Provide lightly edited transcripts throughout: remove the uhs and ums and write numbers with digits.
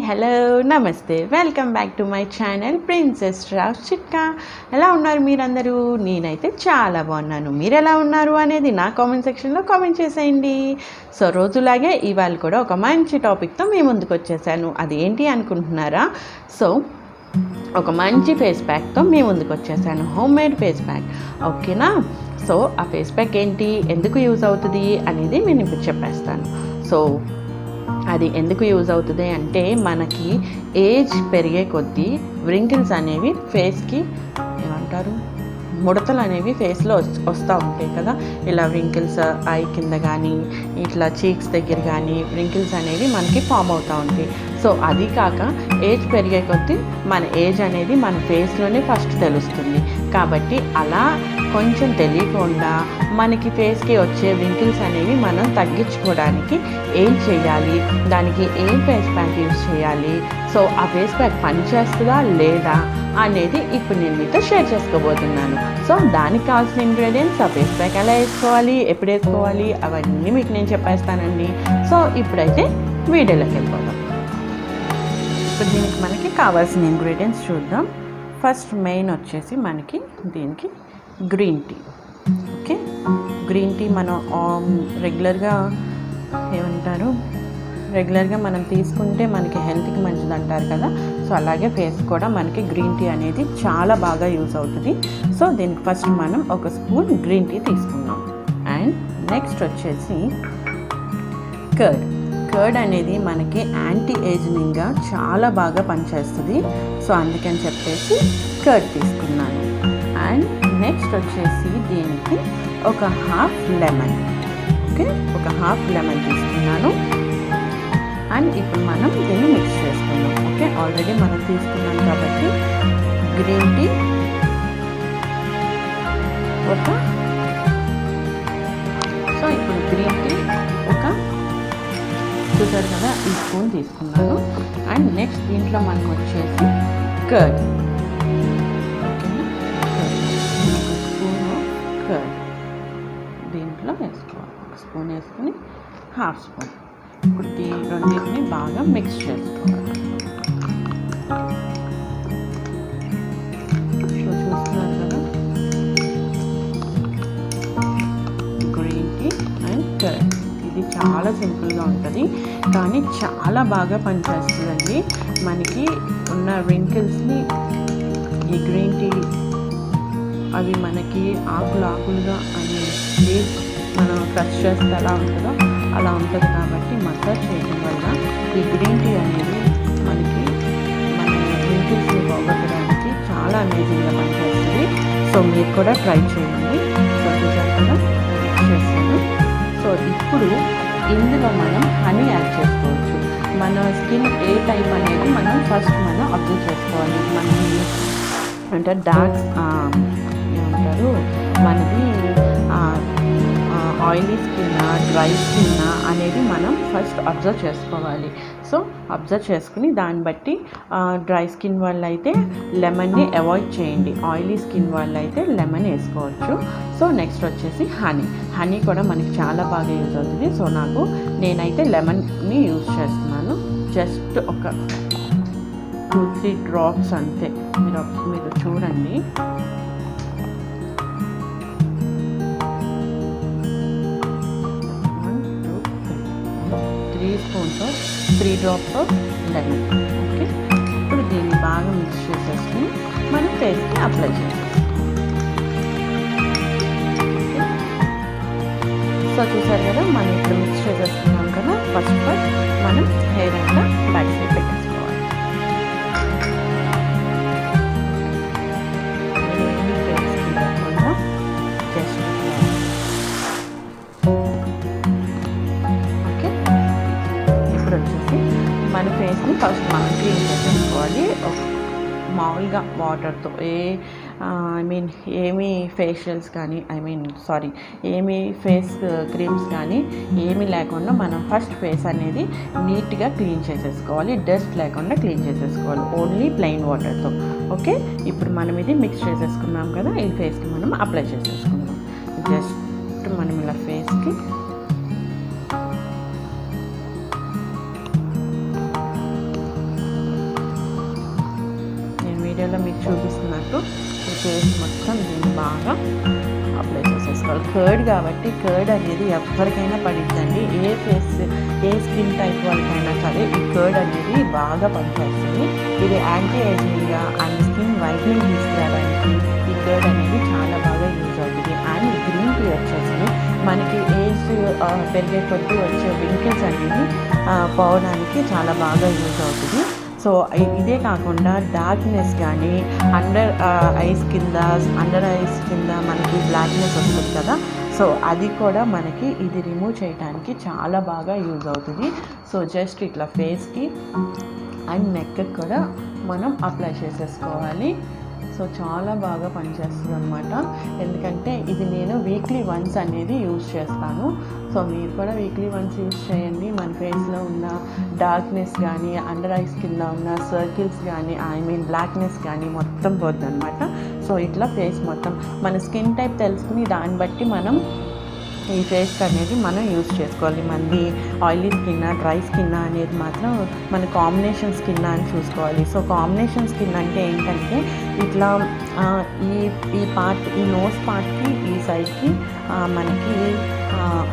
Hello, నమస్తే, welcome back to my channel princess Rao చిట్కా. ఎలా ఉన్నారు మీరందరూ? నేనైతే చాలా బాగున్నాను. మీరు ఎలా ఉన్నారు అనేది నా కామెంట్ సెక్షన్లో కామెంట్ చేసేయండి. సో రోజులాగే ఇవాళ కూడా ఒక మంచి టాపిక్తో మీ ముందుకు వచ్చేసాను. అది ఏంటి అనుకుంటున్నారా? సో ఒక మంచి ఫేస్ ప్యాక్తో మీ ముందుకు వచ్చేసాను. హోమ్ మేడ్ ఫేస్ ప్యాక్, ఓకేనా? సో ఆ ఫేస్ ప్యాక్ ఏంటి, ఎందుకు యూజ్ అవుతుంది అనేది నేను ఇప్పుడు చెప్పేస్తాను. సో అది ఎందుకు యూజ్ అవుతుంది అంటే, మనకి ఏజ్ పెరిగే కొద్దీ వ్రింకిల్స్ అనేవి ఫేస్కి ఏమంటారు, ముడతలు అనేవి ఫేస్లో వస్తూ ఉంటాయి కదా. ఇలా వ్రింకిల్స్ ఐ కింద కానీ ఇట్లా చీక్స్ దగ్గర కానీ వ్రింకిల్స్ అనేవి మనకి ఫామ్ అవుతూ ఉంటాయి. సో అది కాక ఏజ్ పెరిగే కొద్దీ మన ఏజ్ అనేది మన ఫేస్లోనే ఫస్ట్ తెలుస్తుంది. కాబట్టి అలా కొంచెం తెలియకుండా మనకి ఫేస్కి వచ్చే వ్రింకిల్స్ అనేవి మనం తగ్గించుకోవడానికి ఏం చేయాలి, దానికి ఏం ఫేస్ ప్యాక్ యూజ్ చేయాలి, సో ఆ ఫేస్ ప్యాక్ పనిచేస్తుందా లేదా అనేది ఇప్పుడు నేను మీతో షేర్ చేసుకోబోతున్నాను. సో దానికి కావాల్సిన ఇంగ్రీడియంట్స్, ఆ ఫేస్ ప్యాక్ ఎలా వేసుకోవాలి, ఎప్పుడు వేసుకోవాలి, అవన్నీ మీకు నేను చెప్పేస్తానండి. సో ఇప్పుడైతే వీడియోలోకి వెళ్ళిపోదాం. ఇప్పుడు దీనికి మనకి కావాల్సిన ఇంగ్రీడియంట్స్ చూద్దాం. ఫస్ట్ మెయిన్ వచ్చేసి మనకి దీనికి green tea. Okay, green tea మనం రెగ్యులర్గా మనం తీసుకుంటే మనకి హెల్త్కి మంచిది అంటారు కదా. సో అలాగే ఫేస్ కూడా మనకి గ్రీన్ టీ అనేది చాలా బాగా యూజ్ అవుతుంది. సో దీనికి ఫస్ట్ మనం ఒక స్పూన్ గ్రీన్ టీ తీసుకున్నాం. అండ్ నెక్స్ట్ వచ్చేసి కర్డ్ అనేది మనకి యాంటీ ఏజింగ్గా చాలా బాగా పనిచేస్తుంది. సో అందుకని చెప్పేసి కర్డ్ తీసుకున్నాను. అండ్ నెక్స్ట్ వచ్చేసి దీనికి ఒక హాఫ్ లెమన్. ఓకే, ఒక హాఫ్ లెమన్ తీసుకున్నాను. అండ్ ఇప్పుడు మనం దీన్ని మిక్స్ చేసుకుందాం. ఓకే, ఆల్రెడీ మనం తీసుకున్నాం కాబట్టి గ్రీన్ టీ సో ఇప్పుడు గ్రీన్ టీ చూసారు కదా, ఈ స్పూన్ తీసుకున్నాను. అండ్ నెక్స్ట్ దీంట్లో మనకు వచ్చేసి కర్డ్. ఓకేనా, ఒక స్పూన్ కర్డ్ దీంట్లో వేసుకోవాలి. ఒక స్పూన్ వేసుకుని హాఫ్ స్పూన్ ఇప్పుడు రెండింటిని బాగా మిక్స్ చేసుకోవాలి. సో చూస్తున్నారు కదా, గ్రీన్ టీ అండ్ కర్డ్. ఇది చాలా సింపుల్గా ఉంటుంది కానీ చాలా బాగా పనిచేస్తుందండి. మనకి ఉన్న వ్రింకిల్స్ని ఈ గ్రీన్ టీ అవి మనకి ఆకులుగా అని లీవ్స్ మనం క్రష్ చేస్తే ఎలా ఉంటుందో అలా ఉంటుంది. కాబట్టి మసాజ్ చేయడం వల్ల ఈ గ్రీన్ టీ అనేది మనకి మన వ్రింకిల్స్ని పోగొట్టడానికి చాలా అమేజింగ్గా పనిచేస్తుంది. సో మీరు కూడా ట్రై చేయండి. సో చూసారు కదా, చేస్తాను. సో ఇప్పుడు ఇందులో మనం హనీ యాడ్ చేసుకోవచ్చు. మన స్కిన్ ఏ టైప్ అనేది మనం ఫస్ట్ అబ్జర్వ్ చేసుకోవాలి. మనకి అంటే డార్క్ ఏమంటారు, మనది ఆయిలీ స్కిన్, డ్రై స్కిన్ అనేది మనం ఫస్ట్ అబ్జర్వ్ చేసుకోవాలి. సో అబ్జర్వ్ చేసుకుని దాన్ని బట్టి డ్రై స్కిన్ వల్ల అయితే లెమన్ని అవాయిడ్ చేయండి, ఆయిలీ స్కిన్ వల్ల అయితే లెమన్ వేసుకోవచ్చు. సో నెక్స్ట్ వచ్చేసి హనీ కూడా మనకి చాలా బాగా యూజ్ అవుతుంది. సో నేనైతే లెమన్ని యూజ్ చేస్తున్నాను. జస్ట్ ఒక 2-3 డ్రాప్స్ అంతే. మీరు చూడండి. Three drops of lemon. Okay, ఇప్పుడు దీన్ని బాగా మిక్స్ చేసేసుకుని మనం ఫేస్కి అప్లై చేసేస్తాం. సో చూసారు కదా, మనం ఇప్పుడు మిక్స్ చేసేసుకున్నాం కదా. ఫస్ట్ మనం హెయిర్ అంతా బ్యాక్ సైడ్ పెట్టేసుకోవాలి. ఫేస్కి లేకుండా జస్ట్ వచ్చేసి మన ఫేస్ని ఫస్ట్ మనం క్లీన్ చేసేసుకోవాలి. మామూలుగా వాటర్తో ఏమీ ఫేషియల్స్ కానీ ఏమీ ఫేస్ క్రీమ్స్ కానీ ఏమీ లేకుండా మనం ఫస్ట్ ఫేస్ అనేది నీట్గా క్లీన్ చేసేసుకోవాలి. డస్ట్ లేకుండా క్లీన్ చేసేసుకోవాలి, ఓన్లీ ప్లెయిన్ వాటర్తో. ఓకే, ఇప్పుడు మనం ఇది మిక్స్ చేసేసుకున్నాం కదా, ఈ ఫేస్కి మనం అప్లై చేసేసుకుందాం. జస్ట్ మనం ఇలా ఫేస్కి వీడియోలో మీకు చూపిస్తున్నట్టు ఈ ఫేస్ మొత్తం దీన్ని బాగా అప్లై చేసేసుకోవాలి. కర్డ్ కాబట్టి కర్డ్ అనేది ఎవరికైనా పడిద్దండి. ఏ స్కిన్ టైప్ వాళ్ళకైనా సరే ఈ కర్డ్ అనేది బాగా పనిచేస్తుంది. ఇది యాంటీ ఏజింగ్గా అండ్ స్కిన్ వైట్నింగ్ తీసుకురావడానికి ఈ కర్డ్ అనేది చాలా బాగా యూజ్ అవుతుంది. అండ్ గ్రీన్ టీ వచ్చేసి మనకి ఏజ్ పెరిగే కొద్దీ వచ్చే రింకిల్స్ అనేది పోవడానికి చాలా బాగా యూజ్ అవుతుంది. సో ఇదే కాకుండా డార్క్నెస్ కానీ అండర్ ఐస్ కింద మనకి బ్లాక్నెస్ వస్తుంది కదా, సో అది కూడా మనకి ఇది రిమూవ్ చేయడానికి చాలా బాగా యూజ్ అవుతుంది. సో జస్ట్ ఇట్లా ఫేస్కి అండ్ నెక్కి కూడా మనం అప్లై చేసేసుకోవాలి. సో చాలా బాగా పనిచేస్తుంది అనమాట. ఎందుకంటే ఇది నేను వీక్లీ వన్స్ అనేది యూజ్ చేస్తాను. సో మీరు కూడా వీక్లీ వన్స్ యూజ్ చేయండి. మన ఫేస్లో ఉన్న డార్క్నెస్ కానీ అండర్ ఐస్ కింద ఉన్న సర్కిల్స్ కానీ బ్లాక్నెస్ కానీ మొత్తం పోతుంది అనమాట. సో ఇట్లా ఫేస్ మొత్తం మన స్కిన్ టైప్ తెలుసుకుని దాన్ని బట్టి మనం ఈ ఫేస్ అనేది మనం యూజ్ చేసుకోవాలి. మనది ఆయిలీ స్కిన్ డ్రై స్కిన్ అనేది మాత్రం మన కాంబినేషన్ స్కిన్ అని చూసుకోవాలి. సో కాంబినేషన్ స్కిన్ అంటే ఏంటంటే ఇట్లా ఈ నోస్ పార్ట్కి ఈ సైడ్కి మనకి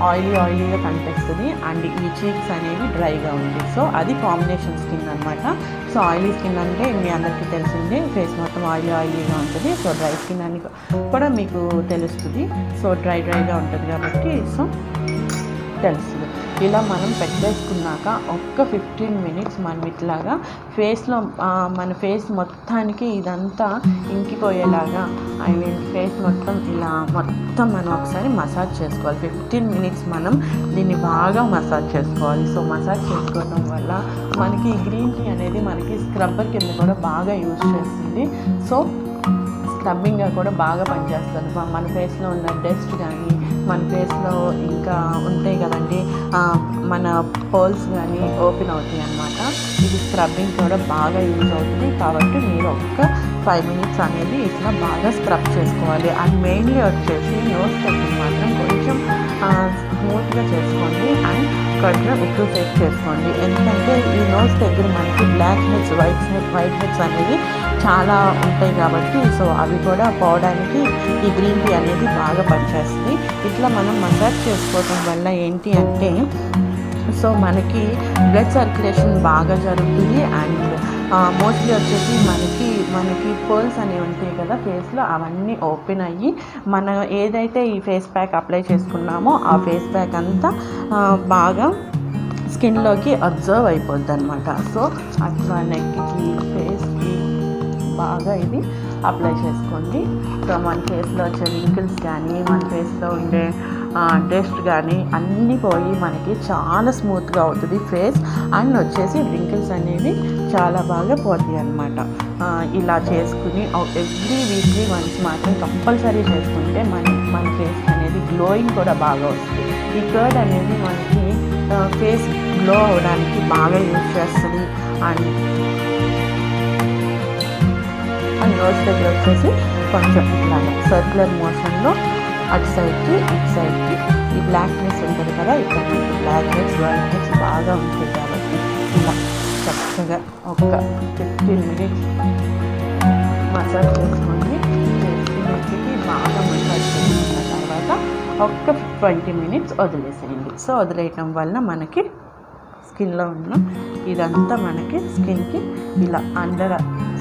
ఆయిలీగా కనిపిస్తుంది అండ్ ఈ చీక్స్ అనేవి డ్రైగా ఉంది. సో అది కాంబినేషన్ స్కిన్ అనమాట. సో ఆయిలీ స్కిన్ అంటే మీ అందరికీ తెలిసిందే, ఫేస్ మొత్తం ఆయిలీగా ఉంటుంది. సో డ్రై స్కిన్ అని కూడా మీకు తెలుస్తుంది. సో డ్రైగా ఉంటుంది కాబట్టి సో తెలుస్తుంది. ఇలా మనం పెట్టేసుకున్నాక ఒక్క 15 మినిట్స్ మనం ఇట్లాగా ఫేస్లో మన ఫేస్ మొత్తానికి ఇదంతా ఇంకిపోయేలాగా ఫేస్ మొత్తం ఇలా మొత్తం మనం ఒకసారి మసాజ్ చేసుకోవాలి. 15 మినిట్స్ మనం దీన్ని బాగా మసాజ్ చేసుకోవాలి. సో మసాజ్ చేసుకోవడం వల్ల మనకి గ్రీన్ టీ అనేది మనకి స్క్రబ్బర్ కింద కూడా బాగా యూజ్ చేస్తుంది. సో స్క్రబ్బింగ్గా కూడా బాగా పనిచేస్తుంది. మన ఫేస్లో ఉన్న డస్ట్ కానీ మన ఫేస్లో ఇంకా ఉంటాయి కదండి మన పోల్స్ కానీ ఓపెన్ అవుతాయి అన్నమాట. ఇది స్క్రబ్బింగ్ కూడా బాగా యూజ్ అవుతుంది. కాబట్టి మీరు ఒక్క 5 మినిట్స్ అనేది ఇట్లా బాగా స్క్రబ్ చేసుకోవాలి. అండ్ మెయిన్లీ వచ్చేసి నోస్ టెక్నిక్ మాత్రం కొంచెం స్మూత్గా చేసుకోండి అండ్ కొంచెం ఎక్కువసేపు చేసుకోండి. ఎందుకంటే ఈ నోస్ దగ్గర మనకి బ్లాక్ హెడ్స్ వైట్ హెడ్స్ అనేవి చాలా ఉంటాయి కాబట్టి సో అవి కూడా పోవడానికి ఈ గ్రీన్ టీ అనేది బాగా పనిచేస్తుంది. ఇట్లా మనం మసాజ్ చేసుకోవడం వల్ల ఏంటి అంటే సో మనకి బ్లడ్ సర్క్యులేషన్ బాగా జరుగుతుంది. అండ్ మోస్ట్లీ వచ్చేసి మనకి పోల్స్ అనేవి ఉంటాయి కదా ఫేస్లో, అవన్నీ ఓపెన్ అయ్యి మనం ఏదైతే ఈ ఫేస్ ప్యాక్ అప్లై చేసుకున్నామో ఆ ఫేస్ ప్యాక్ అంతా బాగా స్కిన్లోకి అబ్జర్వ్ అయిపోద్ది అనమాట. సో అట్లా నెక్కి ఫేస్కి బాగా ఇది అప్లై చేసుకోండి. సో మన ఫేస్లో వచ్చే రింకిల్స్ కానీ మన ఫేస్లో ఉండే డస్ట్ కానీ అన్నీ పోయి మనకి చాలా స్మూత్గా అవుతుంది ఫేస్. అండ్ వచ్చేసి రింకిల్స్ అనేవి చాలా బాగా పోతాయి అన్నమాట. ఇలా చేసుకుని ఎవ్రీ వీక్లీ వన్స్ మాత్రం కంపల్సరీ చేసుకుంటే మన ఫేస్ అనేది గ్లోయింగ్ కూడా బాగా వస్తుంది. ఈ కర్డ్ అనేది మనకి ఫేస్ గ్లో అవడానికి బాగా యూజ్ చేస్తుంది. అండ్ నోస్ దగ్గర వచ్చేసి కొంచెం ఇట్లాగా సర్క్యులర్ మోషన్లో అటు సైడ్కి ఇటు సైడ్కి ఈ బ్లాక్నెస్ ఉంటుంది కదా, ఇక్కడ మనకి బ్లాక్నెస్ వైట్నెస్ బాగా ఉంటుంది కాబట్టి ఇలా చక్కగా ఒక 15 మినిట్స్ మసాజ్ చేసుకోండి. నెక్కి బాగా మసాజ్ చేసుకున్న తర్వాత ఒక 20 మినిట్స్ వదిలేసేయండి. సో వదిలేయటం వలన మనకి స్కిన్లో ఉన్న ఇదంతా మనకి స్కిన్కి ఇలా అండర్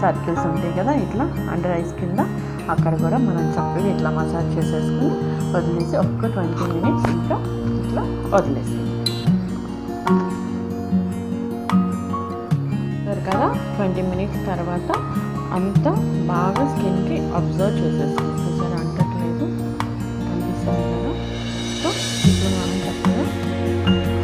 సర్కిల్స్ ఉంటాయి కదా, ఇట్లా అండర్ ఐస్ కింద అక్కడ కూడా మనం చక్కగా ఇట్లా మసాజ్ చేసేసుకుని వదిలేసి ఒక్క 20 మినిట్స్ ఇంకా ఇట్లా వదిలేసి కదా 20 మినిట్స్ తర్వాత అంతా బాగా స్కిన్కి అబ్జర్వ్ చేసేస్తుంది. చూసారా అంటట్లేదు, కనిపిస్తుంది కదా. సో ఇప్పుడు మనం చక్కగా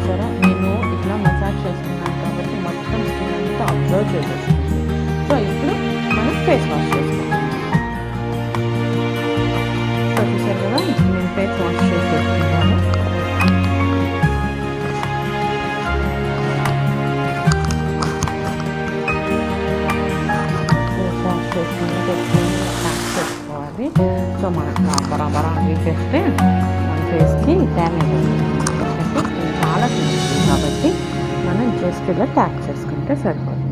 సరే నేను ఇట్లా మసాజ్ చేసుకున్నాను కాబట్టి మొత్తం స్కిన్ అంతా అబ్జర్వ్ చేసేస్తుంది. సో ఇప్పుడు మనం ఫేస్ వాష్ చేసుకోవాలి. సో చూసారు కదా నేను ఫేస్ వాష్ చేసుకుంటాను. ఫేస్ వాష్ చేసుకుని ప్యాక్ చేసుకోవాలి. సో మనకు బరాబరా చేస్తే మన ఫేస్కి డ్యామేజ్ అవుతుంది. చాలా సెన్సిటివ్ కాబట్టి మనం జస్ట్ ఇలా ట్యాక్ చేసుకుంటే సరిపోతుంది.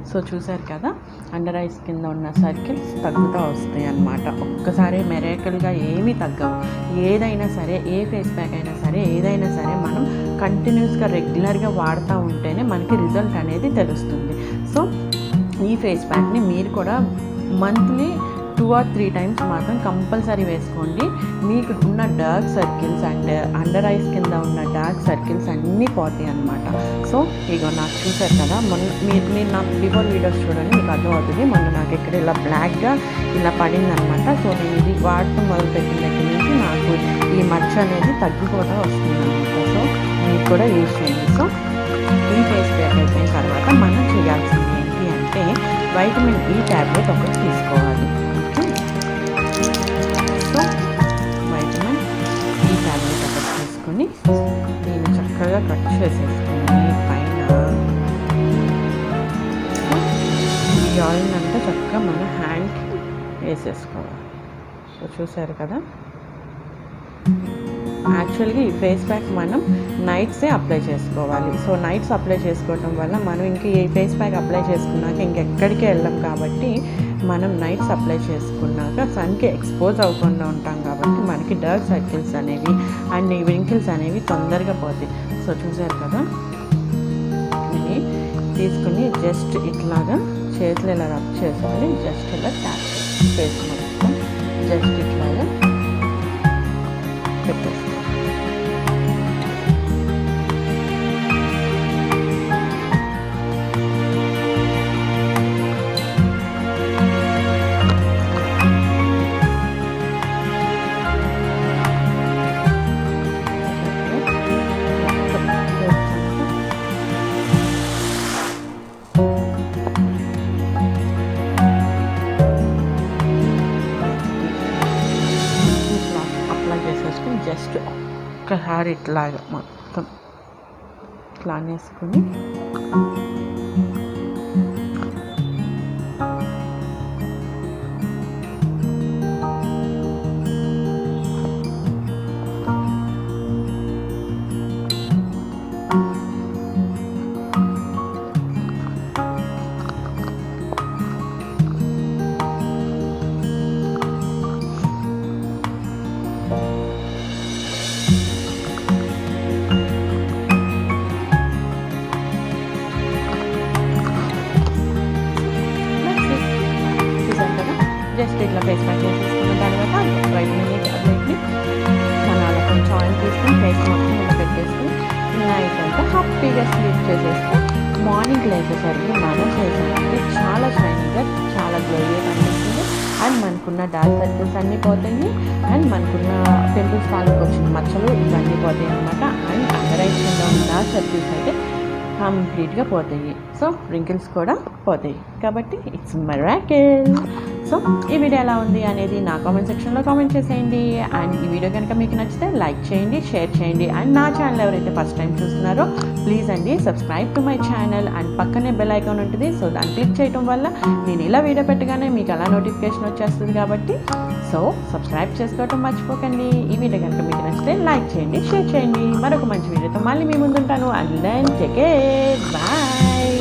సో చూసారు కదా, అండర్ ఐస్ కింద ఉన్న సర్కిల్స్ తగ్గుతూ వస్తాయి అన్నమాట. ఒక్కసారి మెరేకల్గా ఏమీ తగ్గవు. ఏదైనా సరే, ఏ ఫేస్ ప్యాక్ అయినా సరే, ఏదైనా సరే మనం కంటిన్యూస్గా రెగ్యులర్గా వాడుతూ ఉంటేనే మనకి రిజల్ట్ అనేది తెలుస్తుంది. సో ఈ ఫేస్ ప్యాక్ని మీరు కూడా మంత్లీ 2 or 3 times మాత్రం కంపల్సరీ వేసుకోండి. మీకు ఉన్న dark circles and under eyes కింద ఉన్న డార్క్ సర్కిల్స్ అన్నీ పోతాయి అన్నమాట. సో ఇగో నాకు చూసారు కదా, మొన్న మీరు నాకు బిఫోర్ వీడియోస్ చూడండి, మీకు అర్థమవుతుంది. మొన్న నాకు ఇక్కడ ఇలా బ్లాక్గా ఇలా పడిందనమాట. సో నేను ఇది వాడటం మొదలుపెట్టిన దగ్గర నుంచి నాకు ఈ మచ్చ అనేది తగ్గిపోతూ వస్తుంది అనమాట. సో మీరు కూడా యూజ్ చేయండి. సో ఈ ఫేస్ ప్యాక్ అయిపోయిన తర్వాత మనం చేయాల్సింది ఏంటి అంటే వైటమిన్ ఈ ట్యాబ్లెట్ ఒకటి తీసుకోవాలి. సో వైటమిన్ ఈ ట్యాబ్లెట్ ఒకటి తీసుకొని నేను చక్కగా కట్ చేసేసుకుని పైన ఈ ఆయిల్ అంతా చక్కగా మన హ్యాండ్కి వేసేసుకోవాలి. సో చూసారు కదా, యాక్చువల్గా ఈ ఫేస్ ప్యాక్ మనం నైట్సే అప్లై చేసుకోవాలి. సో నైట్స్ అప్లై చేసుకోవటం వల్ల మనం ఇంక ఈ ఫేస్ ప్యాక్ అప్లై చేసుకున్నాక ఇంకెక్కడికి వెళ్ళాం కాబట్టి మనం నైట్స్ అప్లై చేసుకున్నాక సన్కి ఎక్స్పోజ్ అవ్వకుండా ఉంటాం కాబట్టి మనకి డార్క్ సర్కిల్స్ అనేవి అండ్ ఈ వింకిల్స్ అనేవి తొందరగా పోతాయి. సో చూసారు కదా, ఇది తీసుకుని జస్ట్ ఇట్లాగా చేతులు ఇలా రబ్ చేసుకోవాలి. జస్ట్ ఇలా ట్యాప్ ఫేస్ మొత్తం జస్ట్ ఇట్లాగా పెట్టేస్తాం. జస్ట్ ఒక్కసారి ఇట్లాగా మొత్తం ఇట్లా అనేసుకుని జస్ట్ ఇట్లా ఫేస్ ప్యాక్ వేసేసుకున్న తర్వాత వైటమిన్ ఈ ట్యాబ్లెట్ని మన అలా కొంచెం ఆయిల్ తీసుకుని ఫేస్ మొత్తం ఇలా పెట్టేసుకుని నైట్ అంతా హ్యాపీగా స్లీప్ చేసేస్తే మార్నింగ్ లేచేసరికి మన ఫేస్ అనేది చాలా షైనీగా చాలా గ్లోయిగా కనిపిస్తుంది. అండ్ మనకున్న డార్క్ సర్కిల్స్ అన్నీ పోతాయి అండ్ మనకున్న పింపుల్స్ వాళ్ళకి వచ్చిన మచ్చలు ఇవన్నీ పోతాయి అనమాట. అండ్ అండర్ ఐస్ కింద ఉన్న డార్క్ సర్కిల్స్ అయితే కంప్లీట్గా పోతాయి. సో రింకిల్స్ కూడా పోతాయి కాబట్టి ఇట్స్ మిరాకిల్. సో ఈ వీడియో ఎలా ఉంది అనేది నా కామెంట్ సెక్షన్లో కామెంట్ చేసేయండి. అండ్ ఈ వీడియో కనుక మీకు నచ్చితే లైక్ చేయండి, షేర్ చేయండి. అండ్ నా ఛానల్ ఎవరైతే ఫస్ట్ టైం చూస్తున్నారో ప్లీజ్ అండి subscribe to my channel. And పక్కనే బెల్ ఐకాన్ ఉంటుంది. సో దాన్ని క్లిక్ చేయడం వల్ల నేను ఇలా వీడియో పెట్టగానే మీకు అలా నోటిఫికేషన్ వచ్చేస్తుంది కాబట్టి సో సబ్స్క్రైబ్ చేసుకోవటం మర్చిపోకండి. ఈ వీడియో కనుక మీకు నచ్చితే లైక్ చేయండి, షేర్ చేయండి. మరొక మంచి వీడియోతో మళ్ళీ మీ ముందుంటాను. And then take care, bye.